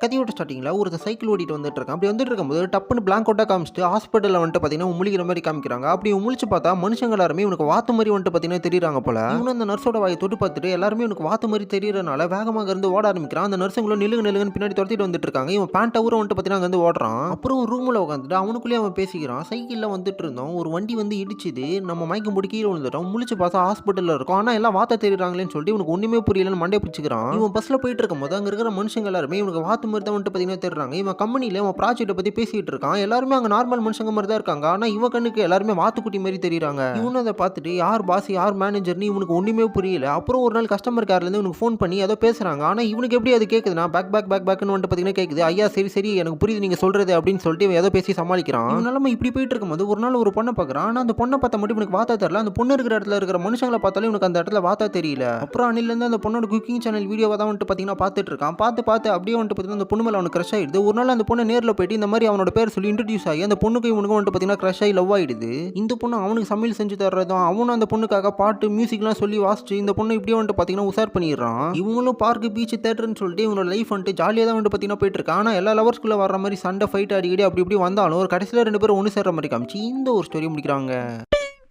கதையோட ஸ்டார்டிங்ல ஒருத்தர் சைக்கிள் ஓட்டிட்டு வந்துட்டு இருக்கான். அப்படி வந்துட்டு இருக்கும்போது டப்புன்னு பிளாங்க் அவுட்டா காமிச்சிட்டு ஹாஸ்பிட்டல்ல வந்துட்டு பார்த்தீங்கன்னா முழிக்கிற மாதிரி காமிக்கிறாங்க. அப்படி முழிச்சு பார்த்தா மனுஷங்க எல்லாருமே இவனுக்கு வாத்து மாதிரி வந்துட்டு பார்த்தீங்கன்னா தெரியுறாங்க போல. இவனும் அந்த நர்ஸோட வாயை தொட்டு பார்த்துட்டு எல்லாருமே இவனுக்கு வாத்து மாதிரி தெரியறனால வேகமாக இருந்து ஓட ஆரம்பிக்கிறான். அந்த நர்ஸுங்களும் நிலுங்க நிலுங்கன்னு பின்னாடி துரத்திட்டு வந்துட்டு இருக்காங்க. இவன் பேண்ட் அவரும் வந்துட்டு பார்த்தீங்கன்னா அங்க வந்து ஓடுறான். அப்புறம் ரூம்ல உட்காந்துட்டு அவனுக்குள்ளேயே அவன் பேசிக்கிறான். சைக்கிள்ல வந்துட்டு இருந்தோம், ஒரு வண்டி வந்து இடிச்சுது, நம்ம மயக்கம் போட்டு கீழே விழுந்துட்டோம். முழிச்சு பார்த்தா ஹாஸ்பிட்டல்ல இருக்கோம். ஆனா எல்லாம் வாத்தா தெரியுறாங்களேன்னு சொல்லிட்டு இவனுக்கு ஒண்ணுமே புரியலன்னு மண்டையை பிடிச்சிக்கிறான். இவன் பஸ்ல போயிட்டு இருக்கும்போது அங்க இருக்கிற மனுஷங்க எல்லாருமே இவனுக்கு வாத்து மாதிரி தான் வந்துட்டு பார்த்தீங்கன்னா தெரிறாங்க. இவன் கம்பெனில இவன் ப்ராஜெக்ட்டை பத்தி பேசிட்டு இருக்கான். எல்லாருமே அங்க நார்மல் மனுஷங்க மாதிரி தான் இருக்காங்க. ஆனா இவன் கண்ணுக்கு எல்லாருமே வாத்துக்குட்டி மாதிரி தெரியுறாங்க. இவனும் அதை பார்த்துட்டு யார் பாஸ் யார் மேனேஜர்னு இவனுக்கு ஒண்ணுமே புரியல. அப்புறம் ஒரு நாள் கஸ்டமர் கேர்ல இருந்து இவனுக்கு ஃபோன் பண்ணி ஏதோ பேசுறாங்க. ஆனா இவனுக்கு எப்படி அது கேக்குதுன்னா பேக்னு வந்துட்டு பார்த்தீங்கன்னா கேக்குது. ஐயா சரி சரி எனக்கு புரியுது நீங்க சொல்றது அப்படின்னு சொல்லிட்டு இவன் ஏதோ பேசி சமாளிக்கிறான். இவன் நிலைமை இப்படி போயிட்டு இருக்கும்போது ஒரு நாள் ஒரு பொண்ணை பார்க்கறான். ஆனா அந்த பொண்ணை பார்த்தா மட்டும் இவனுக்கு வாத்தா தெரியல. அந்த பொண்ணு இருக்கிற இடத்துல இருக்கிற மனுஷங்களை பார்த்தாலும் இவனுக்கு அந்த இடத்துல வாத்தா தெரியல. அப்புறம் அன்னில இருந்து அந்த பொண்ணோட குக்கிங் சேனல் வீடியோவை தான் வந்துட்டு பார்த்தீங்கன்னா பார்த்துட்டு இருக்கான். பார்த்து அப்படியே வந்துட்டு பார்த்தீங்கன்னா அந்த பொண்ணு மேல அவனுக்கு கிரஷ் ஆயிடுது. ஒரு நாள் அந்த பொண்ணு நேர்ல போயிட்டு இந்த மாதிரி அவனோட பேர் சொல்லி இன்ட்ரோடியூஸ் ஆகி அந்த பொண்ணுக்கு இவனுக்கு வந்துட்டு பார்த்தீங்கன்னா கிரஷ் ஆகி லவ் ஆயிடுது. இந்த பொண்ணு அவனுக்கு சமையல் செஞ்சு தர்றதும் அவனும் அந்த பொண்ணுக்காக பாட்டு மியூசிக்லாம் சொல்லி வாசிச்சு இந்த பொண்ணு இப்படியே வந்துட்டு பார்த்தீங்கன்னா உசார் பண்ணிடுறான். இவங்களும் பார்க்கு பீச் தேட்டர்னு சொல்லிட்டு இவனோட லைஃப் வந்துட்டு ஜாலியாக தான் வந்துட்டு பார்த்தீங்கன்னா போயிட்டு இருக்கான். ஆனால் எல்லா லவர்ஸ்குள்ள வர மாதிரி சண்டை ஃபைட் அடிக்கடி அப்படி இப்படி வந்தாலும் ஒரு கடைசியில் ரெண்டு பேரும் ஒன்று சேர்ற மாதிரி காமிச்சு இந்த ஒரு ஸ்டோரி முடிக்கிறாங்க.